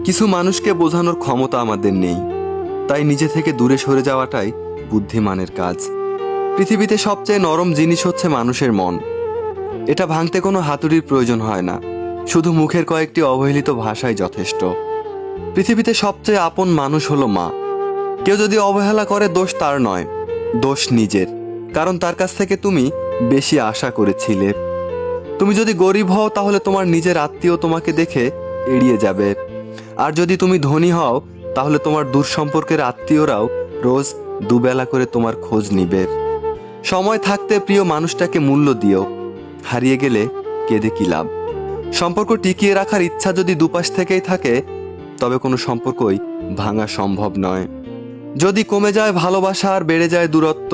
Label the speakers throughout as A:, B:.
A: কিছু মানুষকে বোঝানোর ক্ষমতা আমাদের নেই, তাই নিজে থেকে দূরে সরে যাওয়াটাই বুদ্ধিমানের কাজ। পৃথিবীতে সবচেয়ে নরম জিনিস হচ্ছে মানুষের মন। এটা ভাঙতে কোনো হাতুড়ির প্রয়োজন হয় না, শুধু মুখের কয়েকটি অবহেলিত ভাষাই যথেষ্ট। পৃথিবীতে সবচেয়ে আপন মানুষ হলো মা। কেউ যদি অবহেলা করে, দোষ তার নয়, দোষ নিজের। কারণ তার কাছ থেকে তুমি বেশি আশা করেছিলে। তুমি যদি গরিব হও, তাহলে তোমার নিজের আত্মীয় তোমাকে দেখে এড়িয়ে যাবে। আর যদি তুমি ধনী হও, তাহলে তোমার দূর সম্পর্কের আত্মীয়রাও রোজ দুবেলা করে তোমার খোঁজ নিবে। সময় থাকতে প্রিয় মানুষটাকে মূল্য দিও, হারিয়ে গেলে কেঁদে কি লাভ। সম্পর্ক টিকিয়ে রাখার ইচ্ছা যদি দুপাশ থেকেই থাকে, তবে কোনো সম্পর্কই ভাঙা সম্ভব নয়। যদি কমে যায় ভালোবাসা আর বেড়ে যায় দূরত্ব,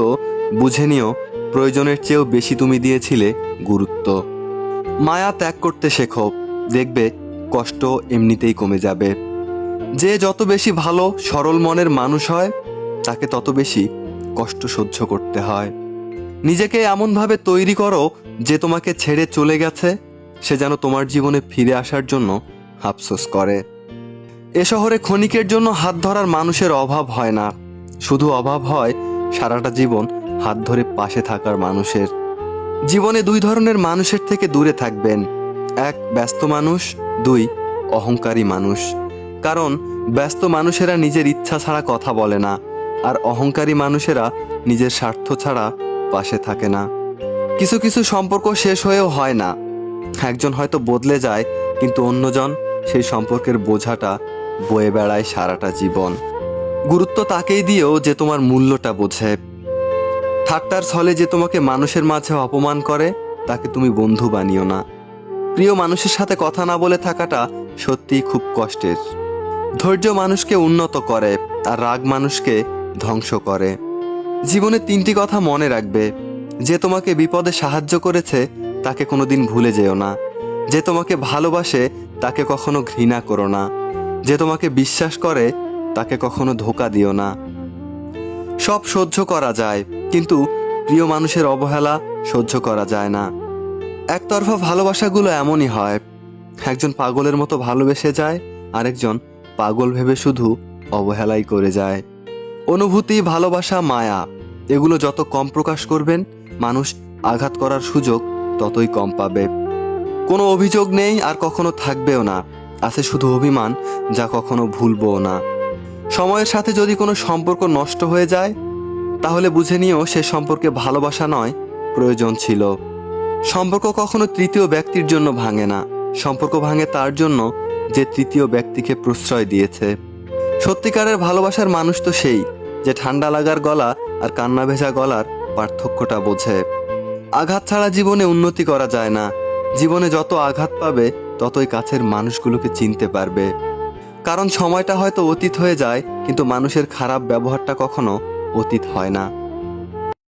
A: বুঝে নিও প্রয়োজনের চেয়েও বেশি তুমি দিয়েছিলে গুরুত্ব। মায়া ত্যাগ করতে শেখো, দেখবে কষ্ট এমনিতেই কমে যাবে। যে যত বেশি ভালো সরল মনের মানুষ হয়, তাকে তত বেশি কষ্ট সহ্য করতে হয়। নিজেকে এমনভাবে তৈরি করো যে তোমাকে ছেড়ে চলে গেছে সে যেন তোমার জীবনে ফিরে আসার জন্য আফসোস করে। এ শহরে ক্ষণিকের জন্য হাত ধরার মানুষের অভাব হয় না, শুধু অভাব হয় সারাটা জীবন হাত ধরে পাশে থাকার মানুষের। জীবনে দুই ধরনের মানুষের থেকে দূরে থাকবেন, এক ব্যস্ত মানুষ, দুই অহংকারী মানুষ। কারণ ব্যস্ত মানুষেরা নিজের ইচ্ছা ছাড়া কথা বলে না, আর অহংকারী মানুষেরা নিজের স্বার্থ ছাড়া পাশে থাকে না। কিছু কিছু সম্পর্ক শেষ হয়েও হয় না, একজন হয়তো বদলে যায়, কিন্তু অন্যজন সেই সম্পর্কের বোঝাটা বয়ে বেড়ায় সারাটা জীবন। গুরুত্ব তাকেই দিও যে তোমার মূল্যটা বোঝে। ঠাট্টার ছলে যে তোমাকে মানুষের মাঝে অপমান করে, তাকে তুমি বন্ধু বানিও না। প্রিয় মানুষের সাথে কথা না বলে থাকাটা সত্যিই খুব কষ্টের। ধৈর্য মানুষকে উন্নত করে, আর রাগ মানুষকে ধ্বংস করে। জীবনে তিনটি কথা মনে রাখবে: যে তোমাকে বিপদে সাহায্য করেছে তাকে কোনোদিন ভুলে যেও না, যে তোমাকে ভালোবাসে তাকে কখনো ঘৃণা করো না, যে তোমাকে বিশ্বাস করে তাকে কখনো ধোঁকা দিও না। সব সহ্য করা যায়, কিন্তু প্রিয় মানুষের অবহেলা সহ্য করা যায় না। একতরফা ভালোবাসাগুলো এমনই হয়, একজন পাগলের মতো ভালোবেসে যায়, আরেকজন পাগল ভেবে শুধু অবহেলাই করে যায়। অনুভূতি, ভালোবাসা, মায়া, এগুলো যত কম প্রকাশ করবেন, মানুষ আঘাত করার সুযোগ ততই কম পাবে। কোনো অভিযোগ নেই আর কখনো থাকবেও না, আছে শুধু অভিমান, যা কখনো ভুলবও না। সময়ের সাথে যদি কোনো সম্পর্ক নষ্ট হয়ে যায়, তাহলে বুঝে নিও সে সম্পর্কে ভালোবাসা নয়, প্রয়োজন ছিল। সম্পর্ক কখনো তৃতীয় ব্যক্তির জন্য ভাঙে না, সম্পর্ক ভাঙে তার জন্য যে তৃতীয় ব্যক্তিকে প্রশ্রয় দিয়েছে। সত্যিকারের ভালোবাসার মানুষ তো সেই যে ঠান্ডা লাগার গলা আর কান্না ভেজা গলার পার্থক্যটা বোঝে। আঘাত ছাড়া জীবনে উন্নতি করা যায় না। জীবনে যত আঘাত পাবে, ততই কাছের মানুষগুলোকে চিনতে পারবে। কারণ সময়টা হয়তো অতীত হয়ে যায়, কিন্তু মানুষের খারাপ ব্যবহারটা কখনো অতীত হয় না।